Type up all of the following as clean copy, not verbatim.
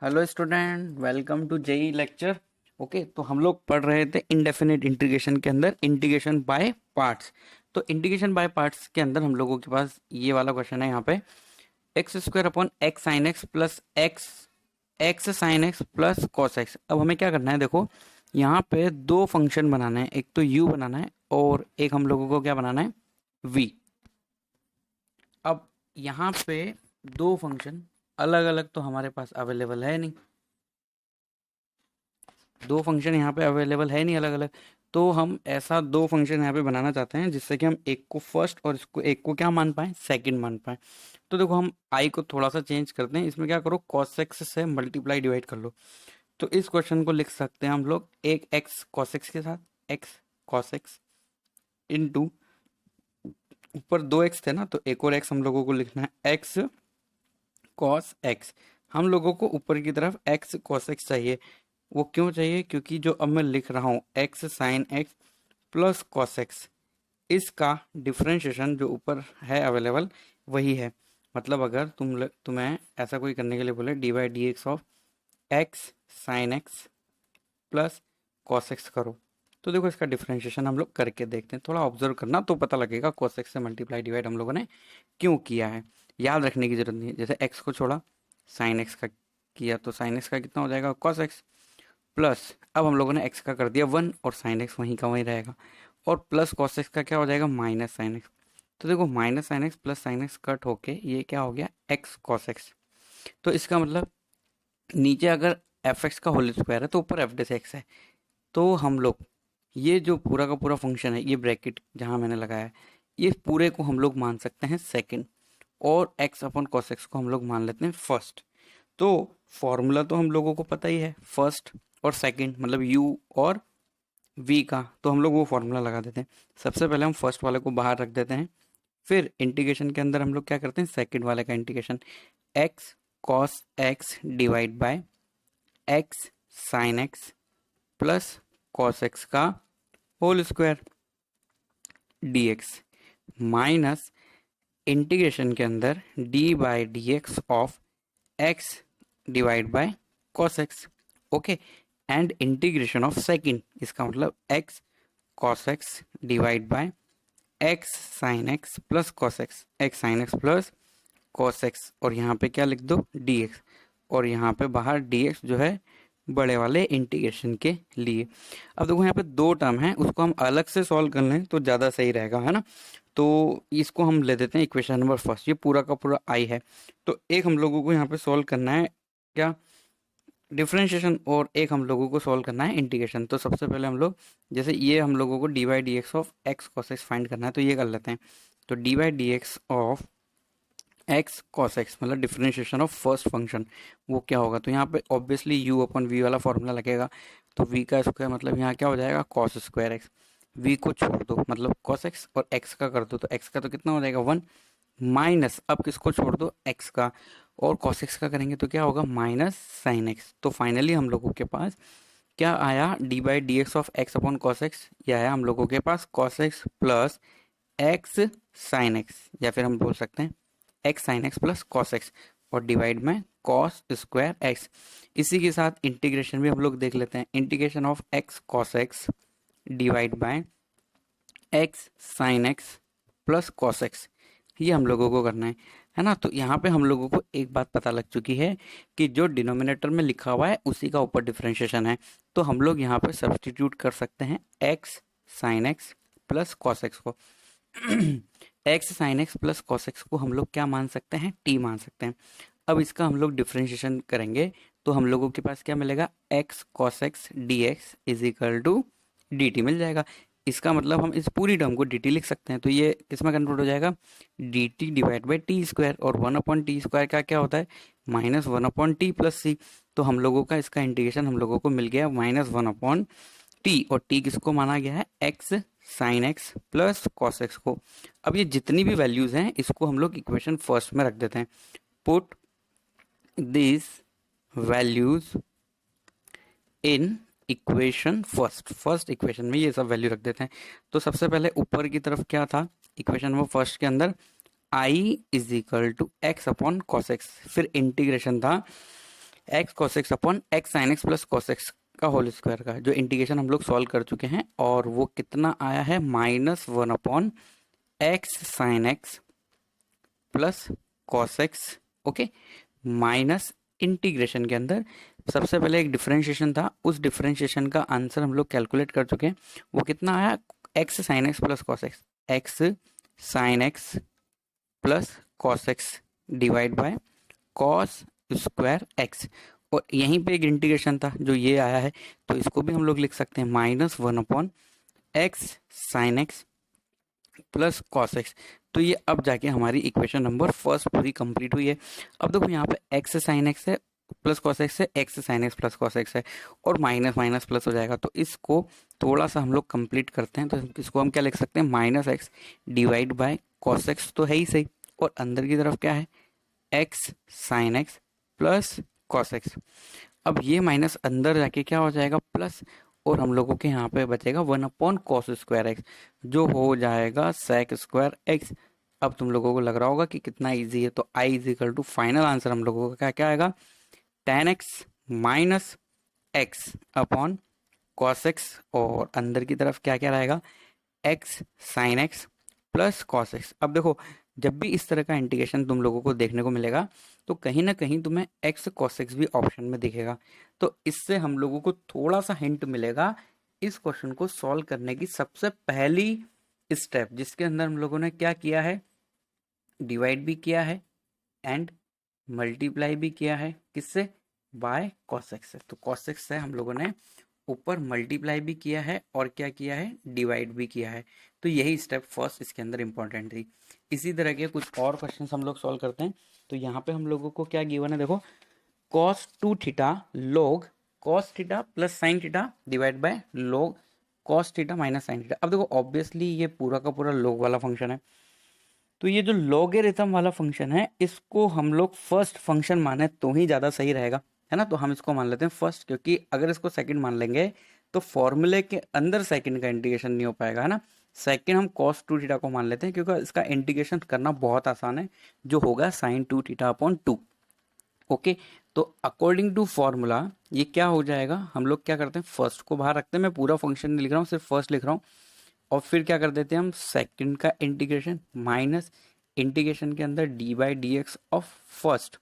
Hello student, welcome to JE lecture. Okay, तो हम लोग पढ़ रहे थे इंडेफिनिट इंटीग्रेशन के अंदर इंटीग्रेशन बाय पार्ट्स। तो इंटीग्रेशन बाय पार्ट्स के अंदर हम लोगों के पास ये वाला क्वेश्चन है यहाँ पे, x square upon X sine X plus x x sine X plus cos X. अब हमें क्या करना है, देखो यहाँ पे दो फंक्शन बनाना है, एक तो u बनाना है और एक हम लोगों को क्या बनाना है, v। अब यहाँ पे दो फंक्शन अलग अलग तो हमारे पास अवेलेबल है नहीं, दो फंक्शन यहाँ पे अवेलेबल है नहीं अलग अलग। तो हम ऐसा दो फंक्शन यहाँ पे बनाना चाहते हैं जिससे कि हम एक को फर्स्ट और इसको एक को क्या मान पाए, सेकंड मान पाए। तो देखो हम आई को थोड़ा सा चेंज करते हैं, इसमें क्या करो, cos x से मल्टीप्लाई डिवाइड कर लो। तो इस क्वेश्चन को लिख सकते हैं हम लोग एक x cos x के साथ x cos x इंटू, ऊपर दो x थे ना तो एक और x हम लोगों को लिखना है x cos x। हम लोगों को ऊपर की तरफ x cos x चाहिए। वो क्यों चाहिए, क्योंकि जो अब मैं लिख रहा हूँ x sine x plus cos x, इसका डिफ्रेंशिएशन जो ऊपर है अवेलेबल वही है। मतलब अगर तुम्हें ऐसा कोई करने के लिए बोले D by D x of x sine X plus cos x करो, तो देखो इसका डिफ्रेंशिएशन हम लोग करके देखते हैं। थोड़ा ऑब्जर्व करना तो पता लगेगा कॉस एक्स से मल्टीप्लाई डिवाइड हम लोगों ने क्यों किया है। याद रखने की जरूरत नहीं है, जैसे एक्स को छोड़ा साइन एक्स का किया तो साइन एक्स का कितना हो जाएगा, कॉस एक्स प्लस, अब हम लोगों ने एक्स का कर दिया वन और साइन एक्स वहीं का वहीं रहेगा, और प्लस कॉस एक्स का क्या हो जाएगा, माइनस साइन एक्स। तो देखो minus sine X plus sine x cut होके ये क्या हो गया, एक्स कॉस एक्स। तो इसका मतलब नीचे अगर एफ एक्स का होल स्क्वायर है तो ऊपर एफ डेस एक्स है। तो हम लोग ये जो पूरा का पूरा फंक्शन है, ये ब्रैकेट जहां मैंने लगाया है, ये पूरे को हम लोग मान सकते हैं सेकंड, और एक्स अपॉन कॉस एक्स को हम लोग मान लेते हैं फर्स्ट। तो फॉर्मूला तो हम लोगों को पता ही है, फर्स्ट और सेकंड मतलब u और v का, तो हम लोग वो फॉर्मूला लगा देते हैं। सबसे पहले हम फर्स्ट वाले को बाहर रख देते हैं, फिर इंटीग्रेशन के अंदर हम लोग क्या करते हैं, सेकंड वाले का integration, x cos x divide by x sin x plus cos x का whole square dx minus integration के अंदर d by D x of x divide by cos x। Okay, and integration of second, इसका मतलब x cos x divide by x sin x plus cos x, x sin x plus cos x, और यहाँ पे क्या लिख दो, dx, और यहाँ पे बाहर dx जो है बड़े वाले इंटीग्रेशन के लिए। अब देखो यहाँ पे दो टर्म है, उसको हम अलग से सॉल्व कर लें तो ज़्यादा सही रहेगा, है ना। तो इसको हम ले देते हैं इक्वेशन नंबर फर्स्ट, ये पूरा का पूरा आई है। तो एक हम लोगों को यहाँ पे सॉल्व करना है क्या, डिफरेंशिएशन, और एक हम लोगों को सॉल्व करना है इंटीग्रेशन। तो सबसे पहले हम लोग, जैसे ये हम लोगों को D by D x of x cos x find करना है, तो ये कर लेते हैं। तो D by D x of x cos x मतलब डिफरेंशिएशन ऑफ फर्स्ट फंक्शन, वो क्या होगा, तो यहाँ पे ऑब्वियसली यू अपन वी वाला फॉर्मूला लगेगा। तो वी का स्क्वायर मतलब यहाँ क्या हो जाएगा, कॉस स्क्वायर एक्स। वी को छोड़ दो मतलब कॉस एक्स, और एक्स का कर दो तो एक्स का तो कितना हो जाएगा, वन, माइनस अब किसको छोड़ दो, एक्स का, और कॉस एक्स का करेंगे तो क्या होगा, माइनस साइन एक्स। तो फाइनली हम लोगों के पास क्या आया, D by D x of X upon cos X, ये आया हम लोगों के पास cos X plus X sine X, या फिर हम बोल सकते हैं X sine X plus cos X, और डिवाइड में कॉस स्क्वायर एक्स। इसी के साथ इंटीग्रेशन भी हम लोग देख लेते हैं, integration of x cos x divide by x sine X plus cos X, ये हम लोगों को करना है ना। तो यहाँ पे हम लोगों को एक बात पता लग चुकी है कि जो डिनोमिनेटर में लिखा हुआ है उसी का ऊपर डिफरेंशिएशन है। तो हम लोग यहाँ पे सब्सटीट्यूट कर सकते हैं X sine X plus cos X को। X sine X plus cos X को हम लोग क्या मान सकते हैं, टी मान सकते हैं। अब इसका हम लोग डिफरेंशिएशन करेंगे तो हम लोगों के पास क्या मिलेगा, X cos X D x is equal to D T मिल जाएगा। इसका मतलब हम इस पूरी टर्म को डी टी लिख सकते हैं, तो ये किसमें कन्वर्ट हो जाएगा, D T divide by T square, और वन अपॉन टी स्क्वायर का क्या होता है, minus one upon T plus C. तो हम लोगों का इसका इंटीग्रेशन हम लोगों को मिल गया माइनस वन अपॉन टी, और टी किसको माना गया है, x sine X plus cos X को। अब ये जितनी भी वैल्यूज हैं इसको हम लोग इक्वेशन फर्स्ट में रख देते हैं, put this values in equation first, first equation में ये सब वैल्यू रख देते हैं। तो सबसे पहले ऊपर की तरफ क्या था, इक्वेशन नंबर फर्स्ट के अंदर I is equal to X upon cos X, फिर इंटीग्रेशन था X cos X upon X sine X plus cos X का होल स्क्वायर का जो इंटीग्रेशन हम लोग सॉल्व कर चुके हैं, और वो कितना आया है, -1 upon X sine X plus cos x. Okay, minus integration के अंदर सबसे पहले एक डिफरेंशिएशन था, उस डिफरेंशिएशन का आंसर हम लोग कैलकुलेट कर चुके हैं। वो कितना आया, x sine X plus cos x, x sine X plus cos x divide by cos square x. और यहीं पे एक इंटीग्रेशन था जो ये आया है, तो इसको भी हम लोग लिख सकते हैं -1 upon X sine X plus cos x. तो ये अब जाके हमारी इक्वेशन नंबर फर्स्ट पूरी कंप्लीट हुई है। अब देखो यहाँ पे एक्स साइन एक्स है प्लस कॉस एक्स है, x sine X plus cos x है, और माइनस माइनस प्लस हो जाएगा। तो इसको थोड़ा सा हम लोग कंप्लीट करते हैं, तो इसको हम क्या लिख सकते हैं, -x divide by cos x तो है ही सही, और अंदर की तरफ क्या है, x sine X plus cos X. अब ये माइनस अंदर जाके क्या हो जाएगा, प्लस, और हम लोगों के यहाँ पे बचेगा 1 अपॉन कॉस स्क्वायर एक्स, जो हो जाएगा सेक स्क्वायर एक्स। अब तुम लोगों को लग रहा होगा कि कितना इजी है, तो I is equal to final answer हम लोगों का क्या क्या आएगा, tan X minus X upon cos X, और अंदर की तरफ क्या क्या रहेगा, X sine X plus cos X. अब देखो, जब भी इस तरह का इंटीग्रेशन तुम लोगों को देखने को मिलेगा, तो कहीं ना कहीं तुम्हें एक्स कॉस एक्स भी ऑप्शन में दिखेगा। तो इससे हम लोगों को थोड़ा सा हिंट मिलेगा इस क्वेश्चन को सॉल्व करने की। सबसे पहली स्टेप जिसके अंदर हम लोगों ने क्या किया है, डिवाइड भी किया है एंड मल्टीप्लाई भी किया है, किससे, बाय कॉस एक्स से। तो कॉस एक्स से हम लोगों ने ऊपर मल्टीप्लाई भी किया है और क्या किया है, डिवाइड भी किया है। तो यही स्टेप फर्स्ट इसके अंदर इंपॉर्टेंट थी। इसी तरह के कुछ और क्वेश्चंस हम लोग सॉल्व करते हैं। तो यहाँ पे हम लोगों को क्या गिवन है, देखो, cos 2 theta log cos theta plus sine theta divide by log cos theta minus sine theta. अब देखो ऑब्वियसली ये पूरा का पूरा log वाला फंक्शन है, तो ये जो लॉगरिथम वाला फंक्शन है इसको हम लोग फर्स्ट फंक्शन माने तो ही ज़्यादा सही रहेगा, है ना। तो हम इसको मान लेते हैं फर्स्ट, क्योंकि अगर इसको सेकंड मान लेंगे तो फॉर्मूले के अंदर सेकंड का इंटीग्रेशन नहीं हो पाएगा, है ना। सेकंड हम cos 2 थीटा को मान लेते हैं, क्योंकि इसका इंटीग्रेशन करना बहुत आसान है, जो होगा sin 2 थीटा अपॉन 2। ओके, तो अकॉर्डिंग टू फॉर्मूला ये क्या हो जाएगा, हम लोग क्या करते हैं, फर्स्ट को बाहर रखते हैं, मैं पूरा फंक्शन नहीं लिख रहा हूँ, सिर्फ फर्स्ट लिख रहा हूँ। और फिर क्या कर देते हैं हम, सेकंड का इंटीग्रेशन माइनस इंटीग्रेशन के अंदर D by D x of first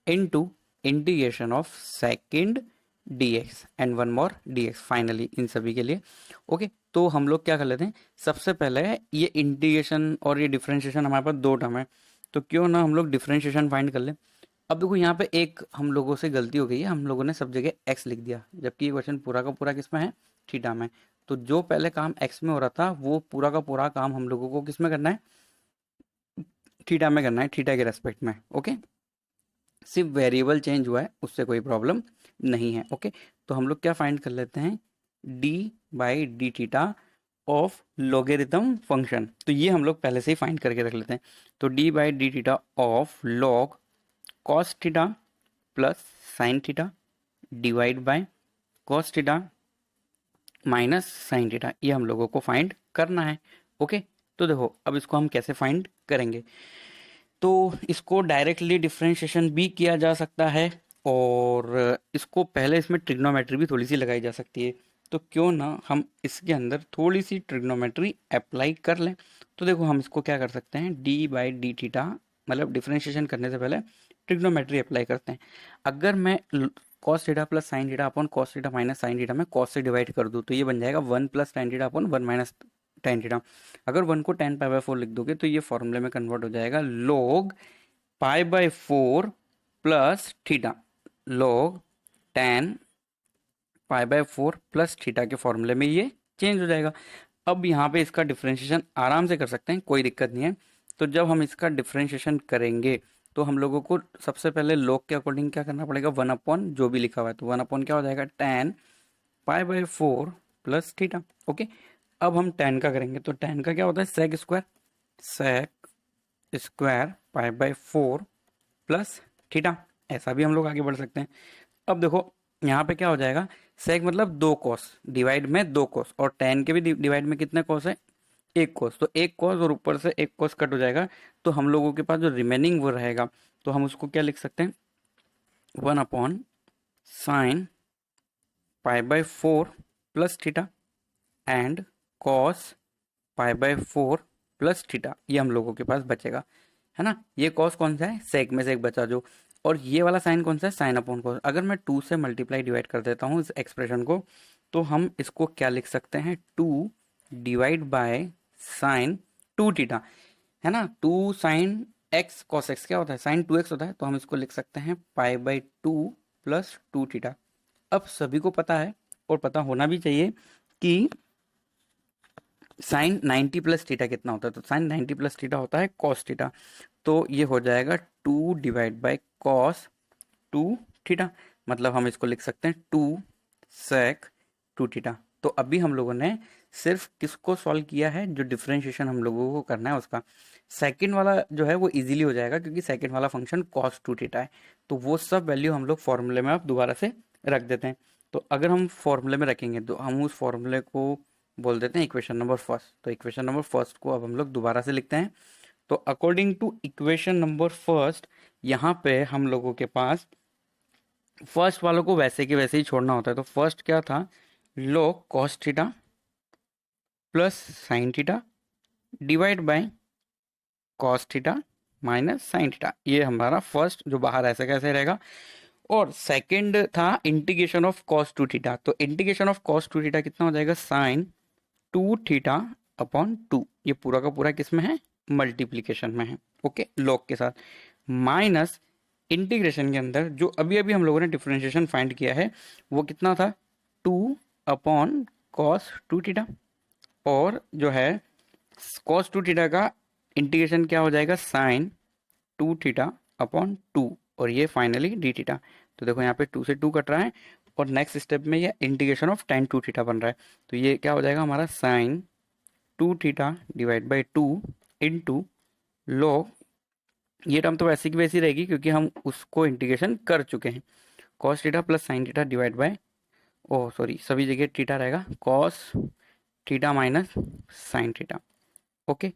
into integration of second D x and one more D x finally in सभी के लिए। ओके, तो हम लोग क्या कर लेते हैं, सबसे पहले ये इंटीग्रेशन और ये डिफरेंशिएशन हमारे पास दो टर्म है, तो क्यों ना हम लोग डिफरेंशिएशन फाइंड कर लें। अब देखो यहाँ पे एक हम लोगों से गलती हो गई है, हम लोगों ने सब जगह एक्स लिख दिया, जबकि ये क्वेश्चन पूरा का पूरा किस में है, थीटा में। तो जो पहले काम एक्स में हो रहा था वो पूरा का पूरा काम हम लोगों को किस में करना है, थीटा में करना है, थीटा के रेस्पेक्ट में। ओके, सिर्फ वेरिएबल चेंज हुआ है, उससे कोई प्रॉब्लम नहीं है। ओके, तो हम लोग क्या फाइंड कर लेते हैं, D by D theta of logarithm function. तो ये हम लोग पहले से ही फाइंड करके रख लेते हैं। तो D by D theta of log cos theta plus sine theta divide by cos theta minus sine theta, ये हम लोगों को फाइंड करना है। ओके, तो देखो अब इसको हम कैसे फाइंड करेंगे, तो इसको डायरेक्टली डिफरेंशिएशन भी किया जा सकता है, और इसको पहले इसमें ट्रिग्नोमेट्री भी थोड़ी सी लगाई जा सकती है। तो क्यों ना हम इसके अंदर थोड़ी सी ट्रिग्नोमेट्री अप्लाई कर लें। तो देखो हम इसको क्या कर सकते हैं, डी बाई डी थीटा, मतलब डिफरेंशिएशन करने से पहले ट्रिग्नोमेट्री अप्लाई करते हैं। अगर मैं cos theta plus sine theta upon cos theta minus sine theta में कॉस से डिवाइड कर दूँ, तो ये बन जाएगा 1 plus tan theta upon 1 minus tan theta. अगर 1 को 10 पाई बाय 4 लिख दोगे तो ये फॉर्मूले में कन्वर्ट हो जाएगा log pi by 4 plus theta, log 10 pi by 4 plus theta के फॉर्मूले में ये चेंज हो जाएगा। अब यहाँ पे इसका डिफरेंशिएशन आराम से कर सकते हैं, कोई दिक्कत नहीं है। तो जब हम इसका डिफरेंशिएशन करेंगे तो हम लोगों को सबसे पहले log के अकॉर्डिंग क्या करना पड़ेगा, 1 अपॉन जो भी लिखा हुआ है, तो 1 अपॉन क्या हो जाएगा, 10 पाई बाय 4 प्लस थीटा। ओके, अब हम 10 का करेंगे, तो 10 का क्या होता है, sec square, sec square pi by 4 plus theta. ऐसा भी हम लोग आगे बढ़ सकते हैं। अब देखो यहाँ पे क्या हो जाएगा, सेक मतलब दो कॉस, डिवाइड में दो कॉस, और 10 के भी डिवाइड में कितने कॉस है, एक कॉस। तो एक कॉस और ऊपर से एक कॉस कट हो जाएगा, तो हम लोगों के पास जो रिमेनिंग वो रहेगा, तो हम उसको क्या लिख सकते हैं, 1 upon sine pi by 4 plus theta and cos pi by 4 plus theta, ये हम लोगों के पास बचेगा, है ना। ये कॉस कौन सा है, सेक में से एक बचा जो, और ये वाला साइन कौन सा है, साइन अपॉन कॉस। अगर मैं 2 से मल्टीप्लाई डिवाइड कर देता हूँ इस एक्सप्रेशन को, तो हम इसको क्या लिख सकते हैं, 2 डिवाइड बाय साइन 2 थीटा, है ना। 2 साइन एक्स कॉस एक्स क्या होता है, साइन 2x होता है, तो हम इसको लिख सकते हैं पाई बाई 2 प्लस 2 थीटा। अब सभी को पता है और पता होना भी चाहिए कि साइन 90 प्लस थीटा कितना होता है, तो साइन 90 प्लस थीटा होता है कॉस थीटा। तो ये हो जाएगा 2 डिवाइड बाय कॉस 2 थीटा, मतलब हम इसको लिख सकते हैं 2 सेक 2 थीटा। तो अभी हम लोगों ने सिर्फ किसको सॉल्व किया है, जो डिफरेंशिएशन हम लोगों को करना है उसका। सेकंड वाला जो है वो इजीली हो जाएगा, क्योंकि सेकंड वाला फंक्शन cos 2 थीटा है, तो वो सब वैल्यू हम लोग फॉर्मूले में अब दोबारा से रख देते हैं। तो अगर हम फॉर्मूले में रखेंगे तो हम उस फॉर्मूले को बोल देते हैं इक्वेशन नंबर फर्स्ट। तो इक्वेशन नंबर फर्स्ट को अब हम लोग दोबारा से लिखते हैं। तो according to equation number first, यहाँ पे हम लोगों के पास फर्स्ट वालों को वैसे के वैसे ही छोड़ना होता है। तो फर्स्ट क्या था, log cos theta plus sine theta divide by cos theta minus sine theta, ये हमारा फर्स्ट जो बाहर ऐसे कैसे रहेगा। और सेकंड था इंटीग्रेशन ऑफ cos 2 थीटा, तो इंटीग्रेशन ऑफ cos 2 थीटा कितना हो जाएगा, साइन 2 थीटा अपॉन 2, ये पूरा का पूरा किस में है, मल्टीप्लीकेशन में है, ओके, log के साथ, माइनस इंटीग्रेशन के अंदर जो अभी अभी हम लोगों ने डिफरेंशिएशन फाइंड किया है वो कितना था, 2 अपॉन cos 2 थीटा, और जो है cos 2 थीटा का इंटीग्रेशन क्या हो जाएगा, साइन 2 थीटा अपॉन 2, और ये फाइनली डी थीटा। तो देखो यहाँ पे 2 से 2 कट रहा है, और नेक्स्ट स्टेप में ये इंटीग्रेशन ऑफ tan 2 थीटा बन रहा है। तो ये क्या हो जाएगा हमारा, sine 2 theta divide by 2 into log, ये टर्म तो वैसे की वैसी रहेगी क्योंकि हम उसको इंटीग्रेशन कर चुके हैं, cos theta plus sine theta divide by, oh sorry सभी जगह थीटा रहेगा, cos theta minus sine theta, okay.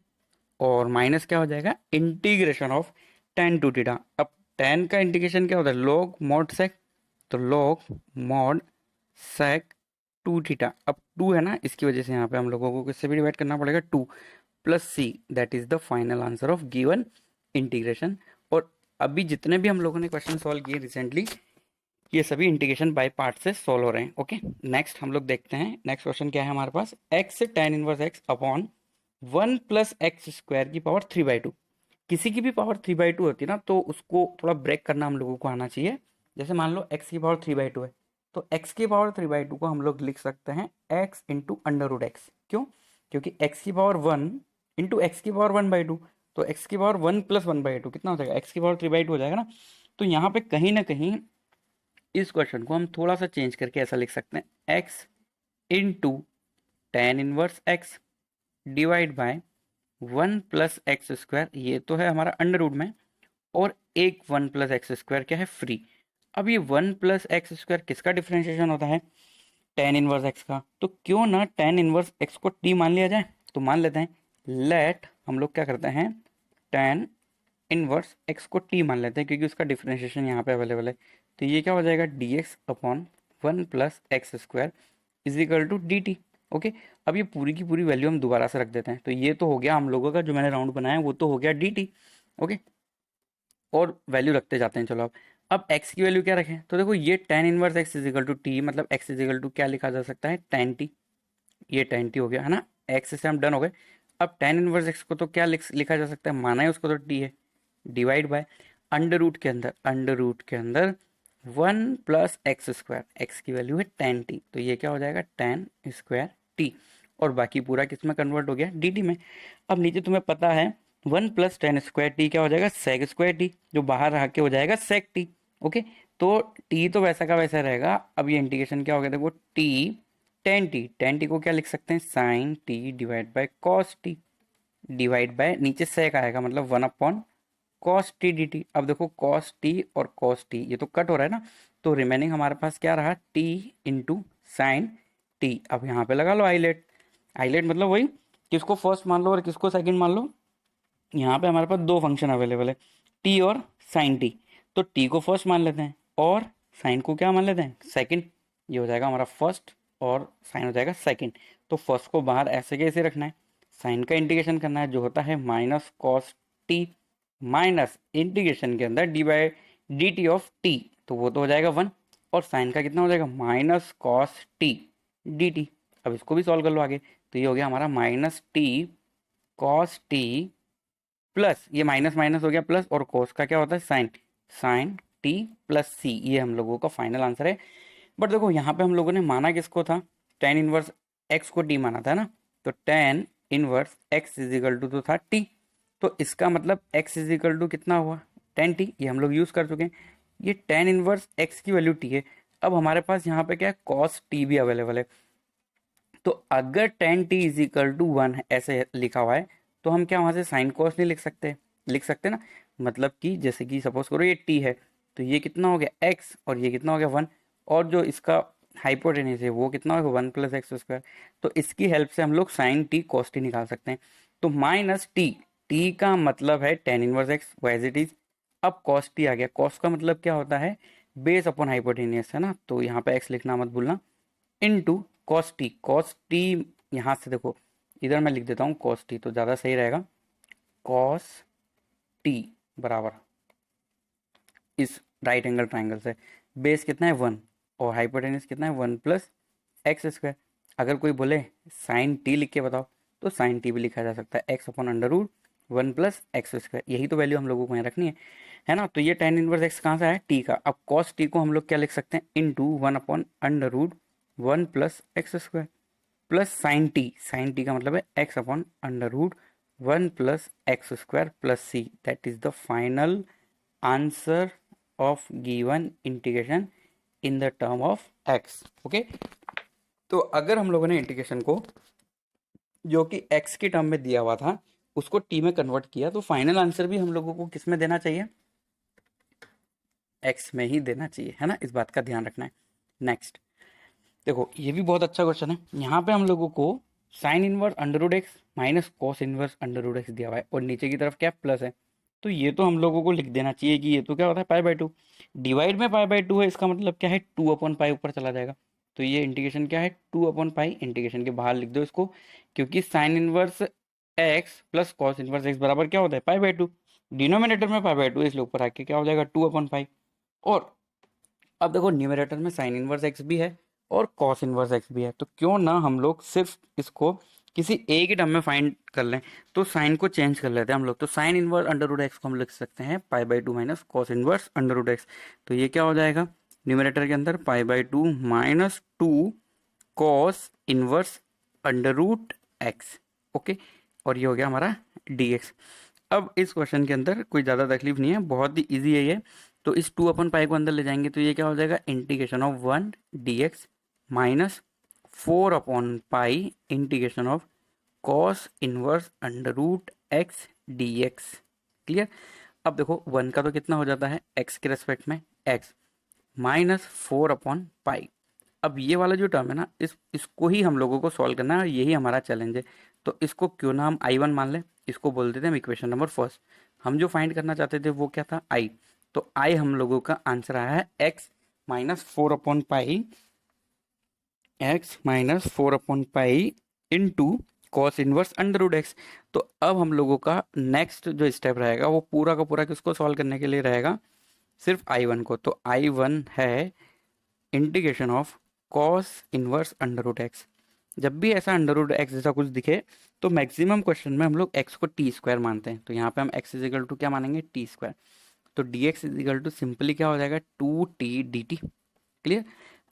और माइनस क्या हो जाएगा, इंटीग्रेशन ऑफ tan 2 थीटा। अब tan का इंटीग्रेशन क्या होता है, log mod sec, तो log mod sec 2 थीटा। अब 2 है ना, इसकी वजह से यहाँ पे हम लोगों को किससे भी डिवाइड करना पड़ेगा, 2 plus C, that is the final answer of given integration. और अभी जितने भी हम लोगों ने क्वेश्चन सॉल्व किए रिसेंटली, ये सभी इंटीग्रेशन बाय पार्ट से सॉल्व हो रहे हैं, ओके। नेक्स्ट हम लोग देखते हैं, नेक्स्ट क्वेश्चन क्या है हमारे पास, X tan inverse X upon 1 plus x square की पावर 3/2। किसी की भी पावर 3/2 होती है ना, तो उसको थोड़ा ब्रेक करना हम लोगों को आना चाहिए। जैसे मान लो एक्स की पावर 3/2 है, तो एक्स की पावर 3/2 को हम लोग लिख सकते हैं x into under root x. क्यों, क्योंकि एक्स की पावर 1 इंटू एक्स की पावर 1/2, तो एक्स की पावर 1 प्लस 1/2 कितना हो जाएगा, एक्स की पावर 3/2 हो जाएगा ना। तो यहाँ पे कहीं ना कहीं इस क्वेश्चन को हम थोड़ा सा चेंज करके ऐसा लिख सकते हैं, x into tan inverse x divide by 1 plus x square, ये तो है हमारा अंडर रूट में, और एक 1 प्लस एक्स स्क्वायर क्या है, फ्री। अब ये 1 प्लस एक्स स्क्वायर किसका डिफरेंशिएशन होता है, tan इनवर्स एक्स का। तो क्यों ना tan इनवर्स एक्स को t मान लिया जाए, तो मान लेते हैं, लेट हम लोग क्या करते हैं, tan इनवर्स एक्स को t मान लेते हैं, क्योंकि उसका डिफरेंशिएशन यहाँ पे अवेलेबल है। तो ये क्या हो जाएगा, dx upon 1 plus x square is equal to D T, okay. अब ये पूरी की पूरी वैल्यू हम दोबारा से रख देते हैं, तो ये तो हो गया हम लोगों का जो मैंने राउंड बनाया वो तो हो गया डी टी, ओके। और वैल्यू रखते जाते हैं, चलो अब x की वैल्यू क्या रखें, तो देखो ये tan inverse x is equal to t, मतलब x इज इक्वल टू क्या लिखा जा सकता है, tan t, ये tan t हो गया, है ना। x से हम डन हो गए। अब tan इनवर्स x को तो क्या लिखा जा सकता है, माना है उसको तो t है, डिवाइड बाय अंडर रूट के अंदर 1 प्लस एक्स स्क्वायर, एक्स की वैल्यू है tan t, तो ये क्या हो जाएगा, tan स्क्वायर t, और बाकी पूरा किस में कन्वर्ट हो गया, dt में। अब नीचे तुम्हें पता है 1 प्लस tan स्क्वायर टी क्या हो जाएगा, सेक स्क्वायर टी, जो बाहर रह के हो जाएगा सेक टी, ओके। तो t तो वैसा का वैसा रहेगा। अब ये इंटीग्रेशन क्या हो गया, देखो t tan t को क्या लिख सकते हैं, sine t divide by cos t divide by नीचे सेक आएगा, मतलब 1 upon cos t D t. अब देखो कॉस टी और कॉस टी ये तो कट हो रहा है ना, तो रिमेनिंग हमारे पास क्या रहा, टी इंटू साइन टी। अब यहाँ पे लगा लो आईलेट, आईलेट मतलब वही, किसको फर्स्ट मान लो और किसको सेकंड मान लो। यहाँ पे हमारे पास दो फंक्शन अवेलेबल है, टी और साइन टी, तो टी को फर्स्ट मान लेते हैं और साइन को क्या मान लेते हैं, सेकंड। ये हो जाएगा हमारा फर्स्ट और साइन हो जाएगा सेकंड। तो फर्स्ट को बाहर ऐसे कैसे रखना है, साइन का इंटीग्रेशन करना है जो होता है minus cos T minus integration के अंदर D by D T of T, तो वो तो हो जाएगा वन। और साइन का कितना हो जाएगा, minus cos t D t. अब इसको भी सॉल्व कर लो आगे, तो ये हो गया हमारा minus T cos T plus ये माइनस माइनस हो गया प्लस, और कोस का क्या होता है sign, sign T plus C. ये हम लोगों का फाइनल आंसर है। बट देखो यहाँ पे हम लोगों ने माना किसको था, टेन इनवर्स एक्स को टी माना था ना, तो tan inverse x is equal to तो था टी, तो इसका मतलब एक्स इज इक्वल टू कितना हुआ, टेन टी। ये हम लोग यूज कर चुके हैं, ये टेन इनवर्स एक्स की वैल्यू टी है। अब हमारे पास यहाँ पे क्या है, कॉस टी भी अवेलेबल है। तो अगर tan t is equal to one ऐसे लिखा हुआ है, तो हम क्या वहां से साइन कॉस नहीं लिख सकते, लिख सकते ना। मतलब कि जैसे कि सपोज करो ये टी है, तो ये कितना हो गया एक्स और ये कितना हो गया वन, और जो इसका हाइपोटेन्यूज है वो कितना होगा वन प्लस एक्स स्क्वायर। तो इसकी हेल्प से हम लोग साइन टी कॉस टी निकाल सकते हैं। तो माइनस टी, टी का मतलब है tan inverse x as it is. अब कॉस टी आ गया, कॉस का मतलब क्या होता है, बेस अपॉन हाइपोटेन्यूज है ना, तो यहाँ पे एक्स लिखना मत भूलना, into cos t. Cos T यहाँ से देखो, इधर मैं लिख देता हूँ कॉस टी तो ज़्यादा सही रहेगा, कॉस टी बराबर इस राइट एंगल ट्राइंगल से बेस कितना है वन और हाइपोटेन्यूज कितना है वन प्लस एक्स स्क्वायर। अगर कोई बोले साइन टी लिख के बताओ, तो साइन टी भी लिखा जा सकता है x upon under root one plus x square. यही तो वैल्यू हम लोगों को यहाँ रखनी है ना। तो ये टेन इनवर्स एक्स कहाँ से आया, टी का। अब कॉस टी को हम लोग क्या लिख सकते हैं, into one upon under root one plus x square plus sine T का मतलब है x upon under root one plus x square plus C. That is the final answer of given integration in the term of X. Okay, तो अगर हम लोगों ने integration को जो कि एक्स के टर्म में दिया हुआ था उसको टी में कन्वर्ट किया, तो फाइनल आंसर भी हम लोगों को किस में देना चाहिए, एक्स में ही देना चाहिए, है ना। इस बात का ध्यान रखना है। नेक्स्ट देखो, ये भी बहुत अच्छा क्वेश्चन है। यहाँ पे हम लोगों को sine inverse under root x minus cos inverse under root x दिया हुआ है और नीचे की तरफ क्या प्लस है, तो ये तो हम लोगों को लिख देना चाहिए कि ये तो क्या होता है पाई बाई टू, डिवाइड में पाई बाई टू है, इसका मतलब क्या है टू अपॉन पाई ऊपर चला जाएगा। तो ये इंटीग्रेशन क्या है टू अपॉन पाई, इंटीग्रेशन के बाहर लिख दो इसको, क्योंकि sine inverse x plus cos inverse x बराबर क्या होता है पाई बाई टू। डिनोमिनेटर में पाई बाई टू, इसलिए ऊपर आके क्या हो जाएगा टू अपॉन पाई। और अब देखो न्यूमरेटर में साइन इनवर्स एक्स भी है और कॉस इनवर्स एक्स भी है, तो क्यों ना हम लोग सिर्फ इसको किसी एक ही टर्म में फाइंड कर लें। तो साइन को चेंज कर लेते हैं हम लोग, तो sine inverse under root x को हम लिख सकते हैं pi by two minus cos inverse under root x. तो ये क्या हो जाएगा न्यूमरेटर के अंदर pi by two minus two cos inverse under root x. Okay, और ये हो गया हमारा डी एक्स। अब इस क्वेश्चन के अंदर कोई ज़्यादा तकलीफ नहीं है, बहुत ही इजी है ये। तो इस टू अपन पाई को अंदर ले जाएंगे, तो ये क्या हो जाएगा integration of one d x minus four upon pi integration of cos inverse under root x D x. Clear. अब देखो वन का तो कितना हो जाता है एक्स के रेस्पेक्ट में एक्स माइनस फोर अपॉन पाई। अब ये वाला जो टर्म है ना, इसको ही हम लोगों को सॉल्व करना है और यही हमारा चैलेंज है। तो इसको क्यों ना हम आई वन मान लें, इसको बोल देते हैं हम इक्वेशन नंबर फर्स्ट। हम जो फाइंड करना चाहते थे वो क्या था आई, तो आई हम लोगों का आंसर आया है x minus four upon pi, x minus four upon pi into cos inverse under root x. तो अब हम लोगों का नेक्स्ट जो स्टेप रहेगा वो पूरा का पूरा किसको सॉल्व करने के लिए रहेगा, सिर्फ आई वन को। तो आई वन है integration of cos inverse under root x. जब भी ऐसा अंडर रूट एक्स जैसा कुछ दिखे, तो मैक्सिमम क्वेश्चन में हम लोग एक्स को टी स्क्वायर मानते हैं, तो यहाँ पे हम एक्स इजिकल टू क्या मानेंगे टी स्क्वायर। तो d x is equal to simply क्या हो जाएगा two T D t. Clear.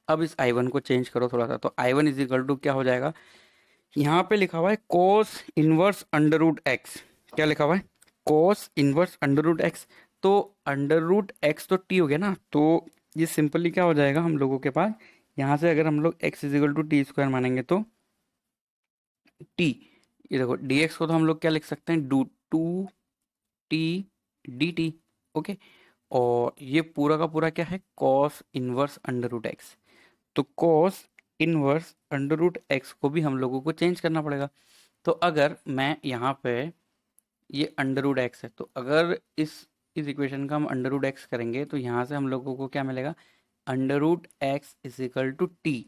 अब इस आई वन को चेंज करो थोड़ा सा, तो आई वन इजिकल टू क्या हो जाएगा, यहाँ पे लिखा हुआ है cos inverse under root x. क्या लिखा हुआ है cos inverse under root x, तो अंडर रूट एक्स तो टी हो गया ना, तो ये सिंपली क्या हो जाएगा हम लोगों के पास, यहाँ से अगर हम लोग x is equal to t square मानेंगे तो टी, ये देखो डी एक्स को तो हम लोग क्या लिख सकते हैं do two T D T. Okay, और ये पूरा का पूरा क्या है cos inverse under root x. तो cos inverse under root x को भी हम लोगों को चेंज करना पड़ेगा। तो अगर मैं यहाँ पे ये अंडर रूट एक्स है, तो अगर इस इक्वेशन का हम अंडर रूट एक्स करेंगे, तो यहाँ से हम लोगों को क्या मिलेगा under root x is equal to t.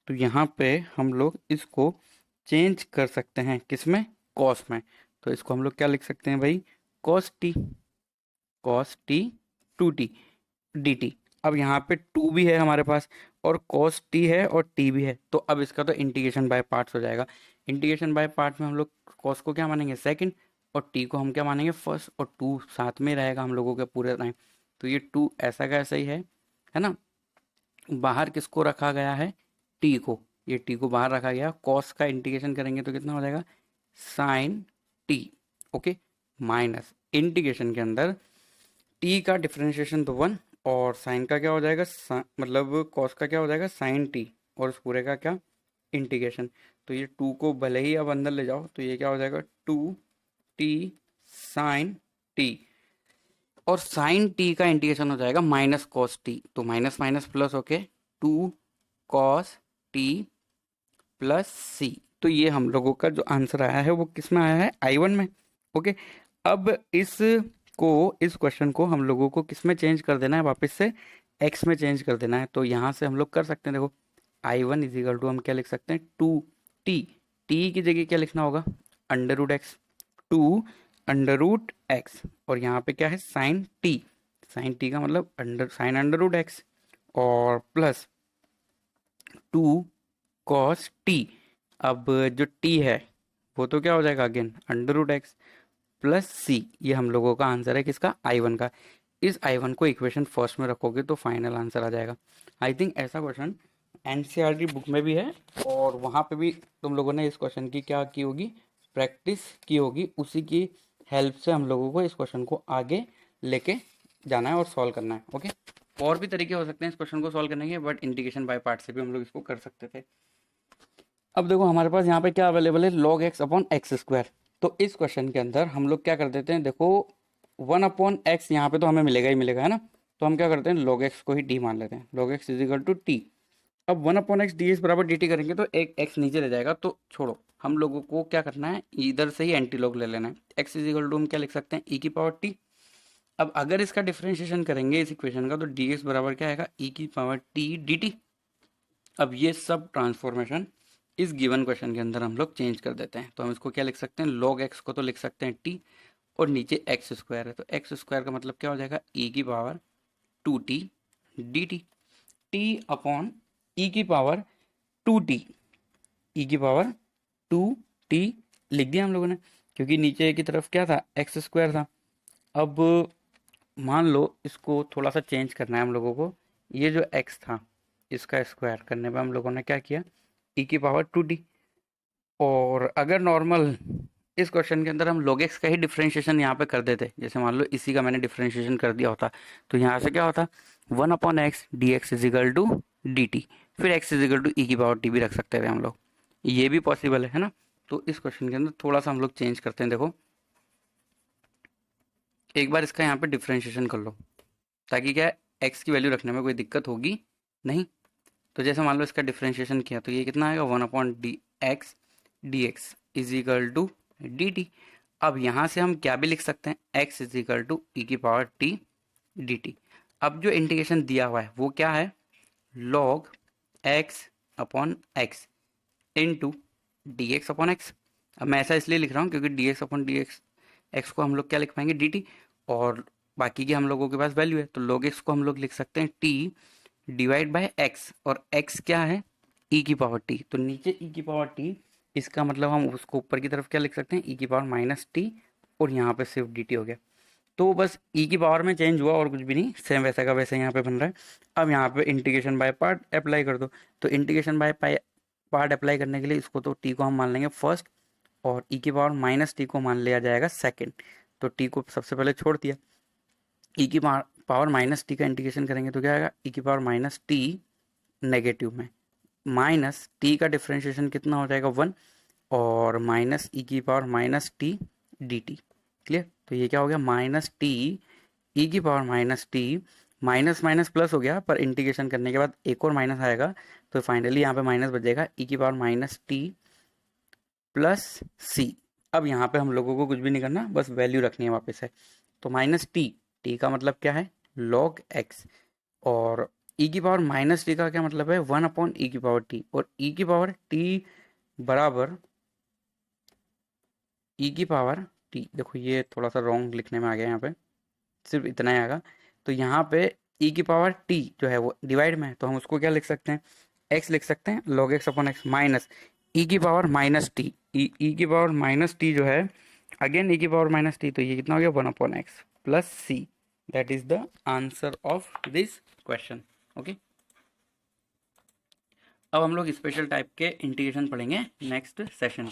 तो यहाँ पे हम लोग इसको चेंज कर सकते हैं किसमें, कॉस में। तो इसको हम लोग क्या लिख सकते हैं भाई, cos t, cos t two T D t. अब यहाँ पे टू भी है हमारे पास और कॉस टी है और टी भी है, तो अब इसका तो इंटीग्रेशन बाय पार्ट्स हो जाएगा। इंटीग्रेशन बाय पार्ट में हम लोग कॉस को क्या मानेंगे, सेकंड, और टी को हम क्या मानेंगे, फर्स्ट, और टू साथ में रहेगा हम लोगों के पूरे टाइम। तो ये टू ऐसा का ऐसा ही है ना। बाहर किसको रखा गया है, टी को, ये टी को बाहर रखा गया। कॉस का इंटीग्रेशन करेंगे तो कितना हो जाएगा, sine t, okay, minus integration के अंदर टी का डिफरेंशिएशन तो वन, और साइन का क्या हो जाएगा, मतलब कॉस का क्या हो जाएगा, साइन टी, और उस पूरे का क्या, इंटीग्रेशन। तो ये टू को भले ही अब अंदर ले जाओ तो ये क्या हो जाएगा, टू टी साइन टी, और साइन टी का इंटीग्रेशन हो जाएगा माइनस कॉस टी। तो माइनस माइनस प्लस होके to cos T plus C. तो ये हम लोगों का जो आंसर आया है वो किस में आया है, I1 में, ओके। अब इस क्वेश्चन को हम लोगों को किस में चेंज कर देना है, वापस से x में चेंज कर देना है। तो यहाँ से हम लोग कर सकते हैं, देखो I1 इज इक्वल टू हम क्या लिख सकते हैं, टू टी, टी की जगह क्या लिखना होगा, under root X, two under root X, और यहाँ पे क्या है, साइन टी का मतलब साइन अंडर रूट एक्स, और प्लस टू कॉस टी। अब जो टी है वो तो क्या हो जाएगा, again under root X plus C. ये हम लोगों का आंसर है किसका, I1 का। इस I1 को इक्वेशन फर्स्ट में रखोगे तो फाइनल आंसर आ जाएगा। आई थिंक ऐसा क्वेश्चन एनसीईआरटी बुक में भी है, और वहाँ पे भी तुम लोगों ने इस क्वेश्चन की क्या की होगी, प्रैक्टिस की होगी। उसी की हेल्प से हम लोगों को इस क्वेश्चन को आगे लेके जाना है और सॉल्व करना है, ओके। और भी तरीके हो सकते हैं इस क्वेश्चन को सॉल्व करने के, बट इंटीग्रेशन बाय पार्ट से भी हम लोग इसको कर सकते थे। अब देखो हमारे पास यहाँ पे क्या अवेलेबल है, log x upon x square. तो इस क्वेश्चन के अंदर हम लोग क्या कर देते हैं, देखो वन अपॉन एक्स यहाँ पे तो हमें मिलेगा ही मिलेगा, है ना। तो हम क्या करते हैं, लॉग एक्स को ही डी मान लेते हैं, log X is equal to T. अब one upon x D X बराबर डी टी करेंगे तो एक एक्स नीचे रह जाएगा, तो छोड़ो, हम लोगों को क्या करना है, इधर से ही एंटी लॉग ले लेना है। एक्स इज इक्वल टू हम क्या लिख सकते हैं, ई की पावर टी। अब अगर इसका डिफरेंशिएशन करेंगे इस इक्वेशन का, तो डी एक्स बराबर क्या आएगा, ई की पावर टी डी टी। अब ये सब ट्रांसफॉर्मेशन इस गिवन क्वेश्चन के अंदर हम लोग चेंज कर देते हैं। तो हम इसको क्या लिख सकते हैं, लॉग एक्स को तो लिख सकते हैं टी, और नीचे एक्स स्क्वायर है, तो एक्स स्क्वायर का मतलब क्या हो जाएगा, ई की power two T D T, T upon E की पावर टू टी, ई की पावर टू टी लिख दिया हम लोगों ने, क्योंकि नीचे की तरफ क्या था, एक्स स्क्वायर था। अब मान लो इसको थोड़ा सा चेंज करना है हम लोगों को, ये जो एक्स था इसका स्क्वायर करने पे हम लोगों ने क्या किया, ई की पावर टू डी। और अगर नॉर्मल इस क्वेश्चन के अंदर हम log x का ही डिफरेंशिएशन यहाँ पे कर देते, जैसे मान लो इसी का मैंने डिफरेंशिएशन कर दिया होता, तो यहाँ से क्या होता, one upon x D x is equal to D t, फिर x is equal to e की पावर टी भी रख सकते थे हम लोग, ये भी पॉसिबल है ना। तो इस क्वेश्चन के अंदर थोड़ा सा हम लोग चेंज करते हैं, देखो एक बार इसका यहाँ पे डिफरेंशिएशन कर लो, ताकि क्या है, एक्स की वैल्यू रखने में कोई दिक्कत होगी नहीं। तो जैसे मान लो इसका डिफरेंशिएशन किया तो ये कितना आएगा, one upon d x is equal to D t. अब यहाँ से हम क्या भी लिख सकते हैं, x is equal to e की पावर टी डी टी। अब जो इंटीग्रेशन दिया हुआ है वो क्या है, log x upon x into D x upon x. अब मैं ऐसा इसलिए लिख रहा हूँ क्योंकि D x upon d x, x को हम लोग क्या लिख पाएंगे, डी टी, और बाकी की हम लोगों के पास वैल्यू है, तो log x को हम लोग लिख सकते हैं टी डिवाइड बाय एक्स, और x क्या है, e की पावर t। तो नीचे e की पावर t, इसका मतलब हम उसको ऊपर की तरफ क्या लिख सकते हैं, e की पावर माइनस टी, और यहाँ पे सिर्फ dt हो गया। तो बस e की पावर में चेंज हुआ और कुछ भी नहीं, सेम वैसा का वैसा यहाँ पे बन रहा है। अब यहाँ पे इंटीग्रेशन बाय पार्ट अप्लाई कर दो। तो इंटीग्रेशन बाय पार्ट अप्लाई करने के लिए इसको तो t को हम मान लेंगे फर्स्ट, और e की पावर माइनस टी को मान लिया जाएगा सेकेंड। तो t को सबसे पहले छोड़ दिया, ई की पावर माइनस टी का इंटीग्रेशन करेंगे तो क्या आएगा, ई की पावर माइनस टी नेगेटिव में, माइनस टी का डिफरेंशिएशन कितना हो जाएगा, वन, और माइनस ई की power minus T D t. Clear. तो ये क्या हो गया, माइनस टी ई की power minus T, minus minus plus हो गया, पर इंटीग्रेशन करने के बाद एक और माइनस आएगा, तो फाइनली यहाँ पे माइनस बचेगा, ई की पावर माइनस टी प्लस सी। अब यहाँ पे हम लोगों को कुछ भी नहीं करना, बस वैल्यू रखनी है वापस से। तो माइनस टी, टी का मतलब क्या है, लॉग एक्स, और ई की पावर माइनस टी का क्या मतलब है, 1/e⁻t, और ई की पावर टी बराबर ई की पावर टी। देखो ये थोड़ा सा रॉन्ग लिखने में आ गया यहाँ पे, सिर्फ इतना ही आएगा। तो यहाँ पे ई की पावर टी जो है वो डिवाइड में है, तो हम उसको क्या लिख सकते हैं, एक्स लिख सकते हैं, log x upon X, minus E की पावर माइनस टी, ई की पावर माइनस टी जो है, अगेन ई की पावर माइनस टी, तो ये कितना हो गया, 1/x plus C. That is the answer of this question. Okay, अब हम लोग स्पेशल टाइप के इंटीग्रेशन पढ़ेंगे नेक्स्ट सेशन।